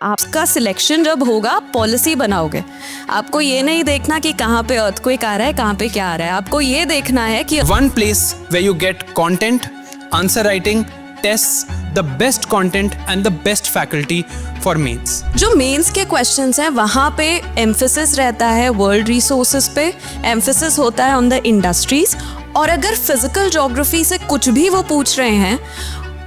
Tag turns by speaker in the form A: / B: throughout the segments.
A: आपका सिलेक्शन जब होगा आप पॉलिसी बनाओगे। आपको ये नहीं देखना कि कहाँ पे अर्थक्वेक आ रहा है, कहाँ पे क्या आ रहा है। आपको ये देखना है कि
B: One place where you get content, answer writing, tests, the best content and the best faculty for mains.
A: जो मेंस के क्वेश्चंस हैं वहाँ पे एम्फेसिस रहता है वर्ल्ड रिसोर्सेज पे, एम्फेसिस होता है ऑन द इंडस्ट्रीज। और अगर फिजिकल ज्योग्राफी से कुछ भी वो पूछ रहे हैं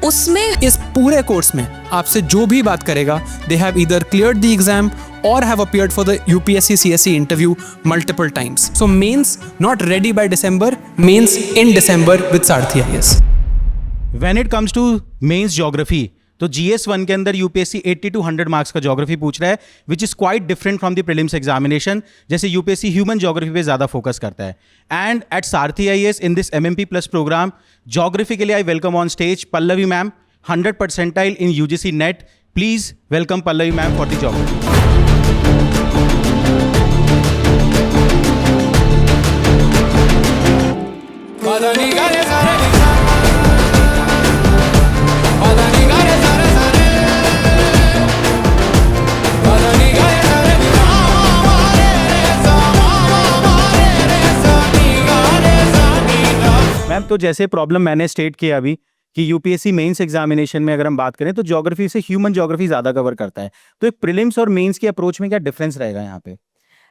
A: उसमें
B: इस पूरे कोर्स में आपसे जो भी बात करेगा, they have either cleared the exam or have appeared for the UPSC CSE interview multiple times. So mains not ready by December, mains in December with Sarthi IAS.
C: When it comes to mains geography, तो GS1 के अंदर UPSC 80 to 100 marks का geography पूछ रहा है, which is quite different from the prelims examination. जैसे UPSC human geography पे ज्यादा फोकस करता है। And at Sarathi IAS in this MMP plus programme geography के लिए I welcome on stage Pallavi ma'am, 100 percentile in UGC NET. Please welcome Pallavi ma'am for the geography. Ma'am, तो जैसे problem मैंने स्टेट किया अभी कि यूपीएससी मेंस एग्जामिनेशन में अगर हम बात करें तो ज्योग्राफी से ह्यूमन ज्योग्राफी ज्यादा कवर करता है, तो एक प्रीलिम्स और मेंस की अप्रोच में क्या डिफरेंस रहेगा यहाँ पे?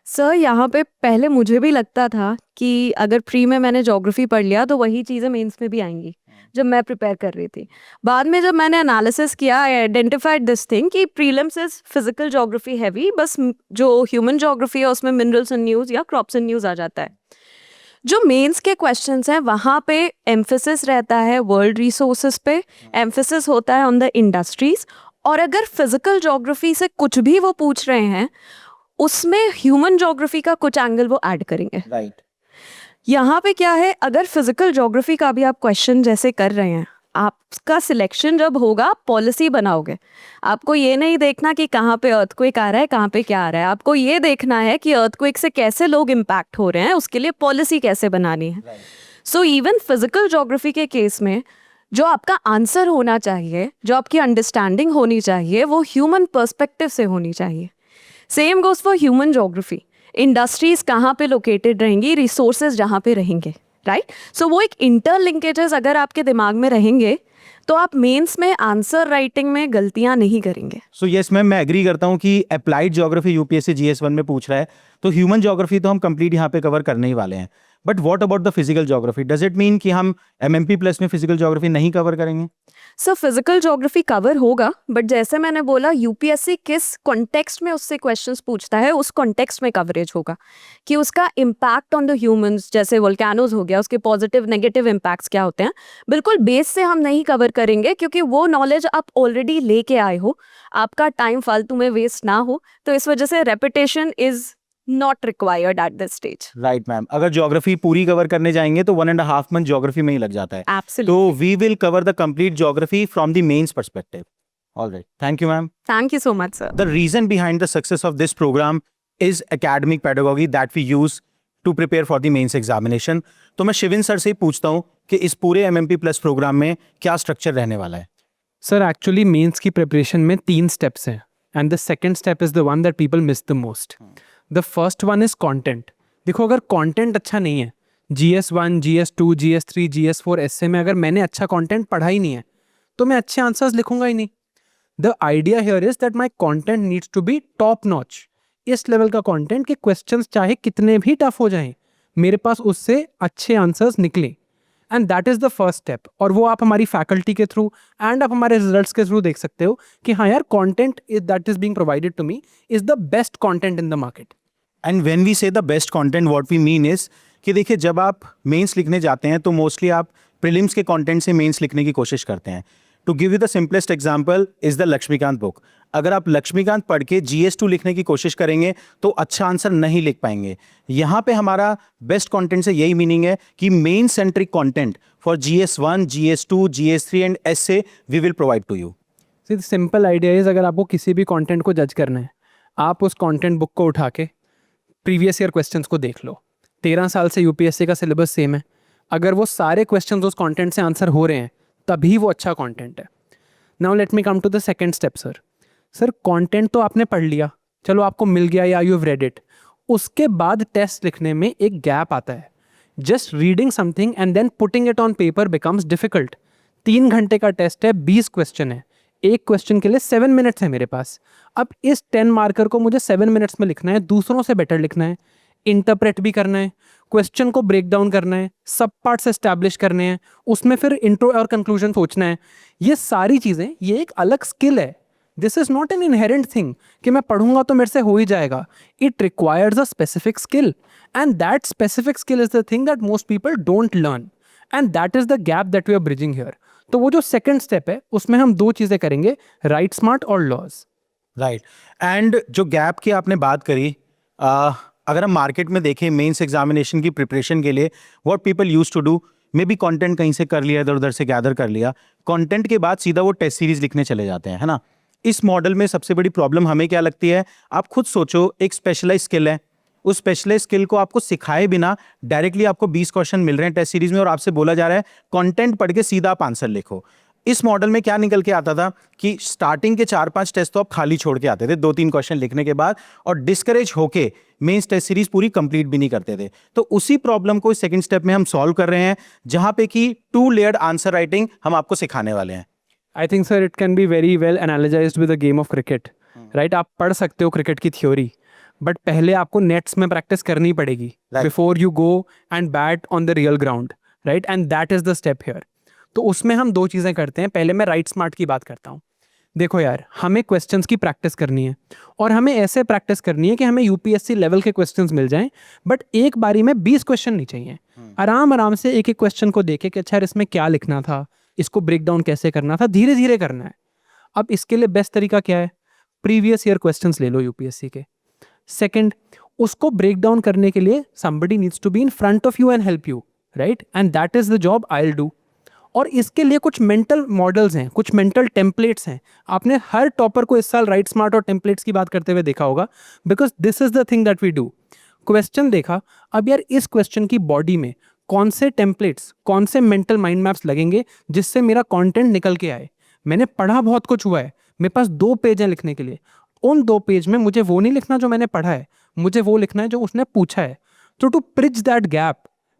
A: सर यहाँ पे पहले मुझे भी लगता था कि अगर प्री में मैंने ज्योग्राफी पढ़ लिया तो वही चीज़ें मेंस में भी आएंगी जब मैं प्रिपेयर कर रही थी। बाद में जब मैंने एनालिसिस किया आई आइडेंटिफाइड दिस थिंग कि prelims is physical geography heavy, बस जो ह्यूमन ज्योग्राफी है उसमें मिनरल्स एंड न्यूज़ या क्रॉप्स एंड न्यूज़ आ जाता है। जो मेंस के क्वेश्चंस हैं वहाँ पे एम्फेसिस रहता है वर्ल्ड रिसोर्सेज पे, एम्फेसिस होता है ऑन द इंडस्ट्रीज। और अगर फिजिकल ज्योग्राफी से कुछ भी वो पूछ रहे हैं उसमें ह्यूमन ज्योग्राफी का कुछ एंगल वो ऐड करेंगे।
C: राइट।
A: यहाँ पे क्या है, अगर फिजिकल ज्योग्राफी का भी आप क्वेश्चन जैसे कर रहे हैं, आपका सिलेक्शन जब होगा आप पॉलिसी बनाओगे। आपको ये नहीं देखना कि कहाँ पे अर्थक्वेक आ रहा है, कहाँ पे क्या आ रहा है। आपको ये देखना है कि अर्थक्वेक से कैसे लोग इम्पैक्ट हो रहे हैं, उसके लिए पॉलिसी कैसे बनानी है। सो इवन फिजिकल ज्योग्राफी के केस में जो आपका आंसर होना चाहिए, जो आपकी अंडरस्टैंडिंग होनी चाहिए, वो ह्यूमन पर्सपेक्टिव से होनी चाहिए। Same goes for human geography. Industries कहाँ पे लोकेटेड रहेंगी, रिसोर्सेज जहाँ पे रहेंगे, राइट। सो वो एक इंटरलिंकेजेस अगर आपके दिमाग में रहेंगे तो आप मेंस में आंसर राइटिंग में गलतियां नहीं करेंगे।
C: सो यस मैम, मैं एग्री करता हूँ कि अप्लाइड ज्योग्राफी यूपीएससी GS1 में पूछ रहा है, तो ह्यूमन ज्योग्राफी तो हम कंप्लीट यहाँ पे कवर करने ही वाले हैं। But what about the physical geography? Does it mean कि हम MMP प्लस में फिजिकल ज्योग्राफी नहीं कवर करेंगे?
A: सो फिजिकल ज्योग्राफी कवर होगा, बट जैसे मैंने बोला यूपीएससी किस कॉन्टेक्स्ट में उससे क्वेश्चंस पूछता है उस कॉन्टेक्स्ट में कवरेज होगा कि उसका इम्पैक्ट ऑन द ह्यूमंस, जैसे वोल्केनोज हो गया, उसके पॉजिटिव नेगेटिव इम्पैक्ट्स क्या होते हैं, बिल्कुल बेस से हम नहीं कवर करेंगे क्योंकि वो नॉलेज आप ऑलरेडी लेके आए हो, आपका टाइम फालतू में वेस्ट ना हो। तो इस वजह से repetition is not required at this stage.
C: Right ma'am, अगर ज्योग्राफी पूरी कवर करने जाएंगे तो 1.5 मंथ ज्योग्राफी में ही लग जाता है।
A: Absolutely.
C: तो we will cover the complete geography from the mains perspective. Alright, thank you ma'am.
A: Thank you so much sir.
C: The reason behind the success of this program is academic pedagogy that we use to prepare for the mains examination. तो मैं Shivin sir से ही पूछता हूँ कि इस पूरे MMP plus programme में क्या स्ट्रक्चर रहने वाला है?
B: सर एक्चुअली मेंस की प्रिपरेशन में 3 स्टेप्स हैं and the second step is the one that people miss the most. The first one is content. देखो, अगर कंटेंट अच्छा नहीं है, GS1, GS2, GS3, GS4 ऐसे में अगर मैंने अच्छा कंटेंट पढ़ा ही नहीं है तो मैं अच्छे आंसर्स लिखूंगा ही नहीं। The idea here is that my content needs to be top notch. इस लेवल का कंटेंट कि क्वेश्चंस चाहे कितने भी टफ हो जाएं, मेरे पास उससे अच्छे आंसर्स निकले। And that is the first step. और वो आप हमारी फैकल्टी के थ्रू एंड आप हमारे रिजल्ट्स के थ्रू देख सकते हो कि हाँ यार, content that is being provided to me is the best content in the market.
C: And when we say the best content, what we mean is कि देखिए, जब आप मेंस लिखने जाते हैं तो मोस्टली आप प्रीलिम्स के कंटेंट से मेंस लिखने की कोशिश करते हैं। To give you the simplest example is the Laxmikanth book. अगर आप लक्ष्मीकांत पढ़ के GS2 लिखने की कोशिश करेंगे तो अच्छा आंसर नहीं लिख पाएंगे। यहाँ पे हमारा बेस्ट कंटेंट से यही मीनिंग है कि main centric content for GS1, GS2, GS3 and essay we will provide to you.
B: Simple idea is, अगर आपको किसी भी कंटेंट को जज करना है, आप उस कंटेंट बुक को उठा के प्रीवियस ईयर क्वेश्चंस को देख लो। 13 साल से यूपीएससी का सिलेबस सेम है। अगर वो सारे क्वेश्चंस उस कंटेंट से आंसर हो रहे हैं तभी वो अच्छा कंटेंट है। Now let me come to the second step sir. Sir content तो आपने पढ़ लिया, चलो आपको मिल गया या यू हैव रेड इट, उसके बाद टेस्ट लिखने में एक गैप आता है. Just reading something and then putting it on paper becomes difficult. 3 घंटे का टेस्ट है, 20 क्वेश्चन है, एक क्वेश्चन के लिए 7 मिनट्स है मेरे पास. अब इस 10 मार्कर को मुझे 7 मिनट्स में लिखना है, दूसरों से बेटर लिखना है, इंटरप्रेट भी करना है, क्वेश्चन को ब्रेक डाउन करना है, सब पार्ट्स एस्टैब्लिश करने हैं, उसमें फिर इंट्रो और कंक्लूजन सोचना है. ये सारी चीज़ें, ये एक अलग स्किल है. This is not an inherent thing कि मैं पढ़ूंगा तो मेरे से हो ही जाएगा. It requires a specific skill and that specific skill is the thing that most people don't learn and that is the gap that we are bridging here. तो वो जो सेकंड स्टेप है उसमें हम 2 चीज़ें करेंगे, राइट स्मार्ट और laws.
C: Right. And जो गैप की आपने बात करी, अगर हम मार्केट में देखें मेंस एग्जामिनेशन की प्रिपरेशन के लिए what people used to do, maybe content कहीं से कर लिया, इधर उधर से गैदर कर लिया, कंटेंट के बाद सीधा वो टेस्ट सीरीज लिखने चले जाते हैं, है ना. इस मॉडल में सबसे बड़ी प्रॉब्लम हमें क्या लगती है, आप खुद सोचो, एक स्पेशलाइज स्किल है, उस स्पेशलाइज स्किल को आपको सिखाए बिना डायरेक्टली आपको 20 क्वेश्चन मिल रहे हैं टेस्ट सीरीज में और आपसे बोला जा रहा है कंटेंट पढ़ के सीधा आप आंसर लिखो. इस मॉडल में क्या निकल के आता था कि स्टार्टिंग के 4-5 टेस्ट तो आप खाली छोड़ के आते थे 2-3 क्वेश्चन लिखने के बाद, और डिस्करेज होके मेंस टेस्ट सीरीज पूरी कंप्लीट भी नहीं करते थे. तो उसी प्रॉब्लम को सेकंड स्टेप में हम सॉल्व कर रहे हैं, जहां पे कि 2 लेयर्ड आंसर राइटिंग हम आपको सिखाने वाले हैं.
B: I think sir it can be very well analysed with a game of cricket. Right, आप पढ़ सकते हो क्रिकेट की थ्योरी, बट पहले आपको नेट्स में प्रैक्टिस करनी पड़ेगी before you go and bat on the real ground. Right, and that is the step here. तो उसमें हम 2 चीज़ें करते हैं. पहले मैं राइट स्मार्ट की बात करता हूँ. देखो यार, हमें क्वेश्चंस की प्रैक्टिस करनी है और हमें ऐसे प्रैक्टिस करनी है कि हमें यूपीएससी लेवल के क्वेश्चंस मिल जाएं, बट एक बारी में 20 क्वेश्चन नहीं चाहिए. आराम आराम से एक एक क्वेश्चन को देखे कि अच्छा यार इसमें क्या लिखना था, इसको ब्रेक डाउन कैसे करना था, धीरे धीरे करना है. अब इसके लिए बेस्ट तरीका क्या है, प्रीवियस ईयर क्वेश्चंस ले लो यूपीएससी के. सेकंड, उसको ब्रेक डाउन करने के लिए somebody needs to be in front of you and help you, right? And that is the job I'll do. और इसके लिए कुछ मेंटल मॉडल्स हैं, कुछ मेंटल टेम्पलेट्स हैं. आपने हर टॉपर को इस साल राइट स्मार्ट और टेम्पलेट्स की बात करते हुए देखा होगा, because this is the thing that we do. Question देखा, अब यार इस क्वेश्चन की बॉडी में कौन से टेम्पलेट्स, कौन से मेंटल माइंड मैप्स लगेंगे जिससे मेरा कंटेंट निकल के आए. मैंने पढ़ा बहुत कुछ हुआ है, मेरे पास 2 पेज हैं लिखने के लिए. उन 2 पेज में मुझे वो नहीं लिखना जो मैंने पढ़ा है, मुझे वो लिखना है जो उसने पूछा है. तो to bridge that gap,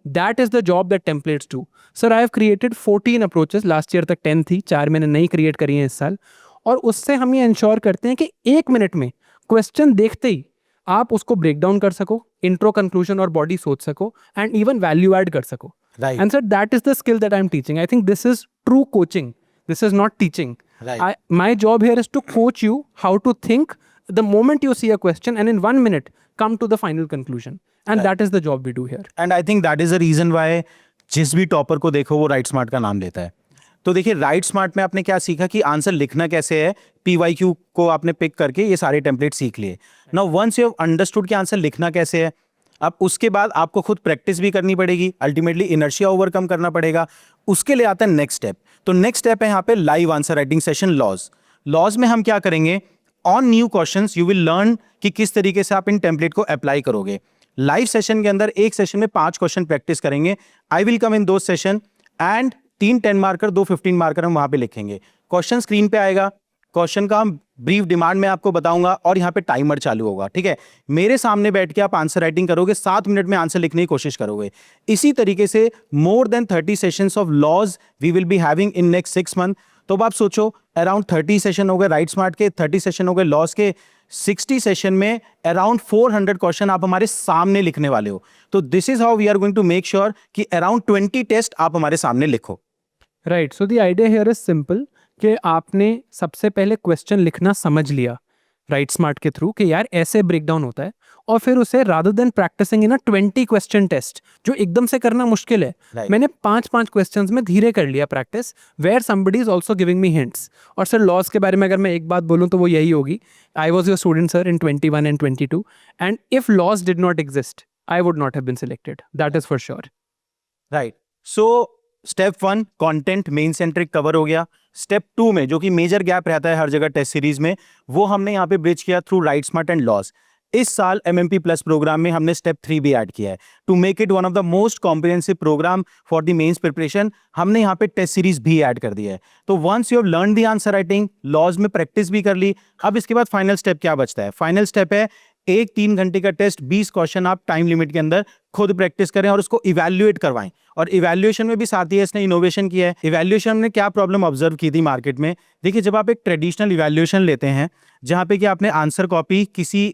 B: that is the job that templates do. Sir I have created 14 approaches, last year तक 10 थी, 4 मैंने नई क्रिएट करी हैं इस साल. और उससे हम ये इंश्योर करते हैं कि 1 मिनट में क्वेश्चन देखते ही आप उसको ब्रेक डाउन कर सको, इंट्रो, कंक्लूजन और बॉडी सोच सको, एंड इवन वैल्यू ऐड कर सको.
C: Right.
B: And sir that is the skill that I am teaching. I think this is true coaching, this is not teaching.
C: Right.
B: My job here is to coach you how to think the moment you see a question and in 1 minute come to the final conclusion. And that is the job we do here.
C: And I think that is the reason why जिस भी topper को देखो वो right smart का नाम लेता है. तो देखिए, राइट स्मार्ट में आपने क्या सीखा कि आंसर लिखना कैसे है, पीवाईक्यू को आपने पिक करके ये सारे टेम्पलेट सीख लिए. Now once you have understood कि आंसर लिखना कैसे है, अब उसके बाद आपको खुद प्रैक्टिस भी करनी पड़ेगी, अल्टीमेटली इनर्शिया ओवरकम करना पड़ेगा. उसके लिए आता है नेक्स्ट स्टेप. तो नेक्स्ट स्टेप है यहाँ पे live answer writing session, laws. Laws में हम क्या करेंगे, on new questions you will learn कि किस तरीके से आप इन टेम्पलेट को अप्लाई करोगे. लाइव सेशन के अंदर एक सेशन में 5 क्वेश्चन प्रैक्टिस करेंगे. आई विल कम इन दो सेशन एंड 3 10 मार्कर, 2 15 मार्कर हम वहां पे लिखेंगे. क्वेश्चन स्क्रीन पे आएगा, क्वेश्चन का हम ब्रीफ डिमांड में आपको बताऊंगा और यहाँ पे टाइमर चालू होगा. ठीक है, मेरे सामने बैठ के आप आंसर राइटिंग करोगे, 7 मिनट में आंसर लिखने की कोशिश करोगे. इसी तरीके से more than 30 sessions of laws we will be having in next 6 month. तो अब आप सोचो, अराउंड 30 सेशन हो गए राइट स्मार्ट के, 30 सेशन हो गए लॉज के, 60 सेशन में अराउंड 400 क्वेश्चन आप हमारे सामने लिखने वाले हो. तो this is how we are going to make sure कि अराउंड 20 टेस्ट आप हमारे सामने लिखो.
B: Right, so the idea here is simple कि आपने सबसे पहले क्वेश्चन लिखना समझ लिया राइट स्मार्ट के थ्रू कि यार ऐसे ब्रेक डाउन होता है, और फिर उसे रादर देन प्रैक्टिसिंग इन 20 क्वेश्चन टेस्ट जो एकदम से करना मुश्किल है,
C: Right.
B: मैंने 5 क्वेश्चंस में धीरे कर लिया practice, where somebody is also giving me hints. और सर लॉस के बारे में अगर मैं एक बात बोलूँ तो वो यही होगी, I was your student sir in 21 and 22, and if laws did not exist I would not have been selected, that is for sure.
C: Right, so step 1 content main centric cover हो गया. स्टेप 2 में जो कि major gap रहता है हर जगह test series में, वो हमने यहाँ पे ब्रिज किया through write smart and laws. इस साल MMP प्लस प्रोग्राम में हमने स्टेप 3 भी ऐड किया है to make it one of the most comprehensive programme for the mains preparation. हमने यहाँ पे टेस्ट सीरीज भी ऐड कर दिया है। तो once you have learn the answer writing, laws में प्रैक्टिस भी कर ली, अब इसके बाद फाइनल स्टेप क्या बचता है? फाइनल स्टेप है एक 3 घंटे का टेस्ट, 20 क्वेश्चन आप टाइम लिमिट के अंदर खुद प्रैक्टिस करें और उसको इवैल्यूएट करवाएं। और इवैल्यूएशन में भी साथ ही इसने इनोवेशन किया है। इवैल्यूएशन में क्या प्रॉब्लम ऑब्जर्व की थी मार्केट में? देखिए, जब आप एक ट्रेडिशनल इवैल्यूएशन लेते हैं जहां पे कि आपने आंसर कॉपी किसी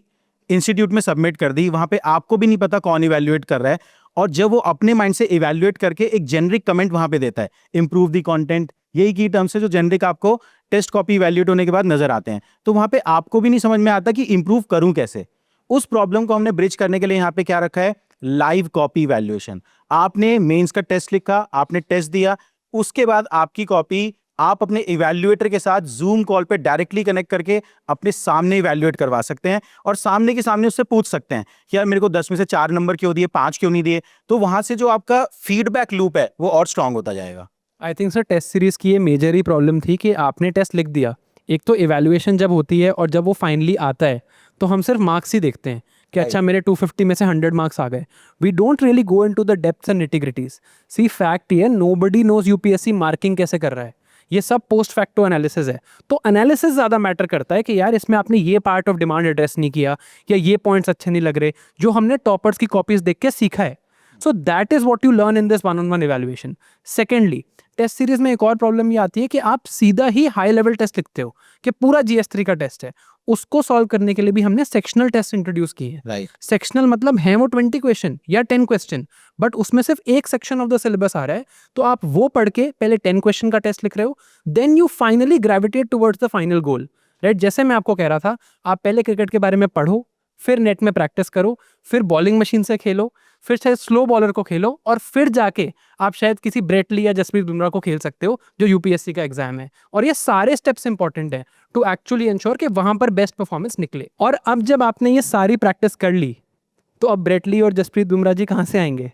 C: इंस्टीट्यूट में सबमिट कर दी, वहां पे आपको भी नहीं पता कौन इवैल्यूएट कर रहा है, और जब वो अपने माइंड से इवैल्यूएट करके एक जेनरिक कमेंट वहां पे देता है, इंप्रूव द कंटेंट, यही की टर्म्स है जो जेनरिक आपको टेस्ट कॉपी इवैल्यूएट होने के बाद नजर आते हैं, तो वहां पे आपको भी नहीं समझ में आता कि इंप्रूव करूं कैसे। उस प्रॉब्लम को हमने ब्रिज करने के लिए यहाँ पे क्या रखा है? Live copy evaluation. आपने मेंस का टेस्ट लिखा, आपने टेस्ट दिया, उसके बाद आपकी कॉपी आप अपने इवैल्यूएटर के साथ जूम कॉल पे डायरेक्टली कनेक्ट करके अपने सामने इवैल्यूएट करवा सकते हैं और सामने के सामने उससे पूछ सकते हैं कि यार मेरे को 10 में से 4 नंबर क्यों दिए, 5 क्यों नहीं दिए। तो वहां से जो आपका फीडबैक लूप है वो और स्ट्रांग होता जाएगा।
B: I think sir test series की ये मेजर ही प्रॉब्लम थी कि आपने टेस्ट लिख दिया, एक तो इवैल्यूएशन जब होती है और जब वो फाइनली आता है तो हम सिर्फ मार्क्स ही देखते हैं कि अच्छा मेरे 250 में से 100 मार्क्स आ गए। We don't really go into the depths and nitty gritties. See fact ये नोबडी नोज यूपीएससी मार्किंग कैसे कर रहा है, ये सब पोस्ट फैक्टो एनालिसिस है। तो एनालिसिस ज़्यादा मैटर करता है कि यार इसमें आपने ये पार्ट ऑफ डिमांड एड्रेस नहीं किया या ये पॉइंट्स अच्छे नहीं लग रहे जो हमने टॉपर्स की कॉपीज देख के सीखा है। So that is what you learn in this one on one evaluation. Secondly, test series में एक और प्रॉब्लम ये आती है कि आप सीधा ही हाई लेवल टेस्ट लिखते हो कि पूरा GS3 का टेस्ट है, उसको सॉल्व करने के लिए भी हमने सेक्शनल टेस्ट इंट्रोड्यूस किए हैं।
C: राइट।
B: सेक्शनल मतलब है वो 20 क्वेश्चन या 10 क्वेश्चन, बट उसमें सिर्फ एक सेक्शन ऑफ द सिलेबस आ रहा है, तो आप वो पढ़ के पहले 10 क्वेश्चन का टेस्ट लिख रहे हो, then you finally gravitate towards the final goal. Right, जैसे मैं आपको कह रहा था, आप पहले क्रिकेट के बारे में पढ़ो, फिर नेट में प्रैक्टिस करो, फिर बॉलिंग मशीन से खेलो, फिर शायद स्लो बॉलर को खेलो, और फिर जाके आप शायद किसी ब्रेटली या जसप्रीत बुमराह को खेल सकते हो जो यूपीएससी का एग्जाम है। और ये सारे स्टेप्स इंपॉर्टेंट हैं टू एक्चुअली इंश्योर कि वहां पर बेस्ट परफॉर्मेंस निकले। और अब जब आपने ये सारी प्रैक्टिस कर ली, तो अब ब्रेटली और जसप्रीत बुमराह जी कहाँ से आएंगे?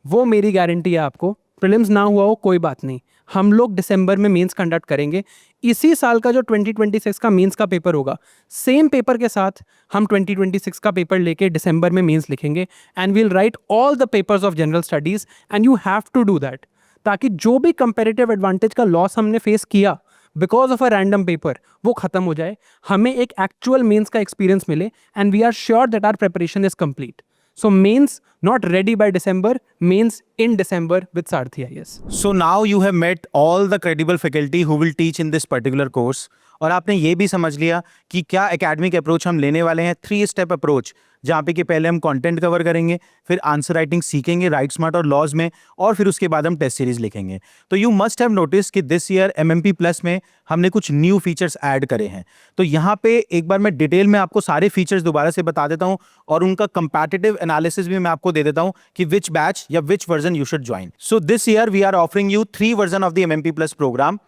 B: वो मेरी गारंटी है आपको, प्रीलिम्स ना हुआ हो कोई बात नहीं, हम लोग दिसंबर में मेंस कंडक्ट करेंगे। इसी साल का जो 2026 का मेंस का पेपर होगा, सेम पेपर के साथ हम 2026 का पेपर लेके दिसंबर में मेंस लिखेंगे, and we'll write all the papers of general studies, and you have to do that, ताकि जो भी कंपेरेटिव एडवांटेज का लॉस हमने फेस किया because of a random paper, वो खत्म हो जाए, हमें एक एक्चुअल मेंस का एक्सपीरियंस मिले, and we are sure that our preparation is complete. So mains not ready by December, mains in December with Sarthi IAS.
C: So now you have met all the credible faculty who will teach in this particular course. और आपने ये भी समझ लिया कि क्या academic approach हम लेने वाले हैं, 3 स्टेप अप्रोच, जहाँ पे कि पहले हम कंटेंट कवर करेंगे, फिर आंसर राइटिंग सीखेंगे राइट स्मार्ट और लॉज में, और फिर उसके बाद हम टेस्ट सीरीज लिखेंगे। तो यू मस्ट हैव नोटिस कि दिस ईयर MMP प्लस में हमने कुछ न्यू फीचर्स ऐड करे हैं। तो यहाँ पे एक बार मैं डिटेल में आपको सारे फीचर्स दोबारा से बता देता हूँ, और उनका कंपैटिटिव एनालिसिस भी मैं आपको दे देता हूँ कि विच बैच या which version you should join. So this year we are offering you 3 version of the MMP plus programme.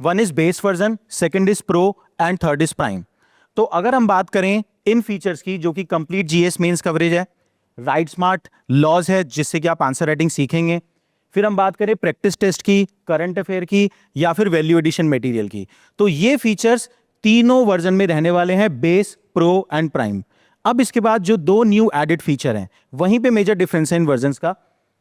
C: One is base version, second is pro, and third is prime. तो अगर हम बात करें इन features की, जो कि complete GS mains coverage है, right smart laws है जिससे कि आप आंसर राइटिंग सीखेंगे, फिर हम बात करें प्रैक्टिस टेस्ट की, करंट अफेयर की, या फिर वैल्यू एडिशन मटेरियल की, तो ये फीचर्स तीनों वर्जन में रहने वाले हैं, बेस, प्रो एंड प्राइम। अब इसके बाद जो 2 न्यू एडेड फीचर हैं, वहीं पे मेजर डिफरेंस है इन वर्जन्स का।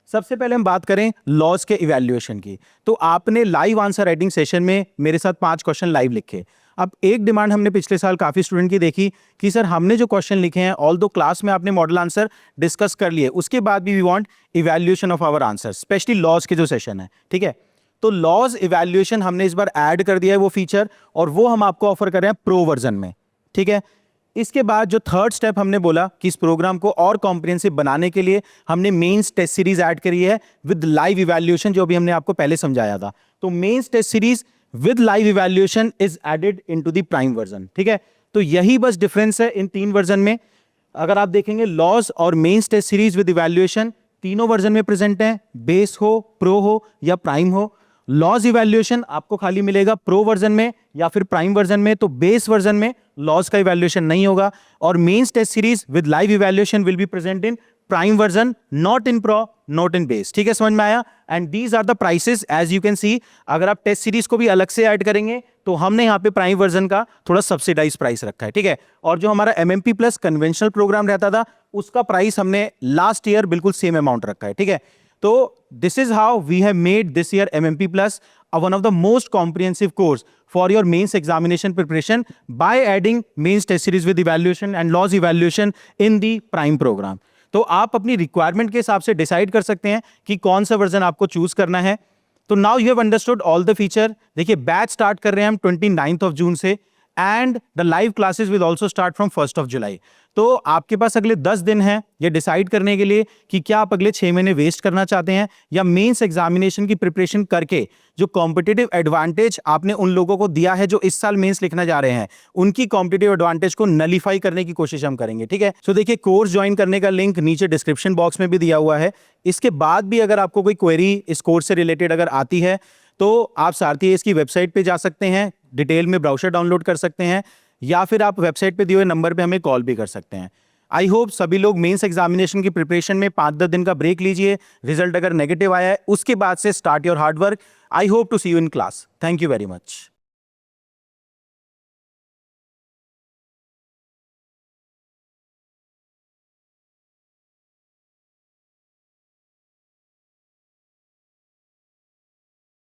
C: सबसे पहले हम बात करें लॉज के इवैल्यूएशन की। तो आपने लाइव आंसर राइटिंग सेशन में मेरे साथ 5 क्वेश्चन लाइव लिखे। अब एक डिमांड हमने पिछले साल काफ़ी स्टूडेंट की देखी कि सर हमने जो क्वेश्चन लिखे हैं, ऑल दो क्लास में आपने मॉडल आंसर डिस्कस कर लिए, उसके बाद भी we want evaluation of our answer, specially laws के जो सेशन है, ठीक है। तो लॉज इवैल्यूएशन हमने इस बार ऐड कर दिया है वो फीचर, और वो हम आपको ऑफर कर रहे हैं प्रो वर्जन में, ठीक है। इसके बाद जो थर्ड स्टेप हमने बोला कि इस प्रोग्राम को और कॉम्प्रिहेंसिव बनाने के लिए हमने मेंस टेस्ट सीरीज ऐड करी है विद लाइव इवैल्यूएशन, जो भी हमने आपको पहले समझाया था। तो mains test series with live evaluation is added into the prime version, ठीक है। तो यही बस डिफरेंस है इन 3 वर्जन में। अगर आप देखेंगे लॉज और mains test series with evaluation तीनों वर्जन में प्रेजेंट है, बेस हो, प्रो हो या प्राइम हो। लॉज इवैल्यूएशन आपको खाली मिलेगा प्रो वर्जन में या फिर प्राइम वर्जन में, तो बेस वर्जन में लॉज का इवैल्यूएशन नहीं होगा। और mains test series with live evaluation will be present in prime version, not in pro, not in base, ठीक है, समझ में आया। And these are the prices as you can see. अगर आप टेस्ट सीरीज को भी अलग से ऐड करेंगे तो हमने यहाँ पे प्राइम वर्जन का थोड़ा सब्सिडाइज प्राइस रखा है, ठीक है। और जो हमारा MMP प्लस कन्वेंशनल प्रोग्राम रहता था उसका प्राइस हमने लास्ट ईयर बिल्कुल सेम अमाउंट रखा है, ठीक है। तो this is how we have made this year MMP plus one of the most comprehensive course for your mains examination preparation by adding mains test series with evaluation and loss evaluation in the prime program। तो आप अपनी requirement के हिसाब से decide कर सकते हैं कि कौन सा वर्जन आपको चूज करना है। तो now you have understood all the feature. देखिए बैच स्टार्ट कर रहे हैं हम 29th of June से and the live classes will also start from 1st of July। तो आपके पास अगले 10 दिन हैं ये डिसाइड करने के लिए कि क्या आप अगले 6 महीने वेस्ट करना चाहते हैं या मेंस एग्जामिनेशन की प्रिपरेशन करके जो कॉम्पिटिटिव एडवांटेज आपने उन लोगों को दिया है जो इस साल मेंस लिखना जा रहे हैं उनकी कॉम्पिटिटिव एडवांटेज को नलीफाई करने की कोशिश हम करेंगे, ठीक है। सो देखिए कोर्स ज्वाइन करने का लिंक नीचे डिस्क्रिप्शन बॉक्स में भी दिया हुआ है। इसके बाद भी अगर आपको कोई क्वेरी इस कोर्स से रिलेटेड अगर आती है तो आप सारथी एस की वेबसाइट पे जा सकते हैं, डिटेल में ब्राउज़र डाउनलोड कर सकते हैं या फिर आप वेबसाइट पे दिए हुए नंबर पे हमें कॉल भी कर सकते हैं। आई होप सभी लोग मेंस एग्जामिनेशन की प्रिपरेशन में 5-10 दिन का ब्रेक लीजिए। रिजल्ट अगर नेगेटिव आया है उसके बाद से start your hard work. I hope to see you in class. Thank you very much.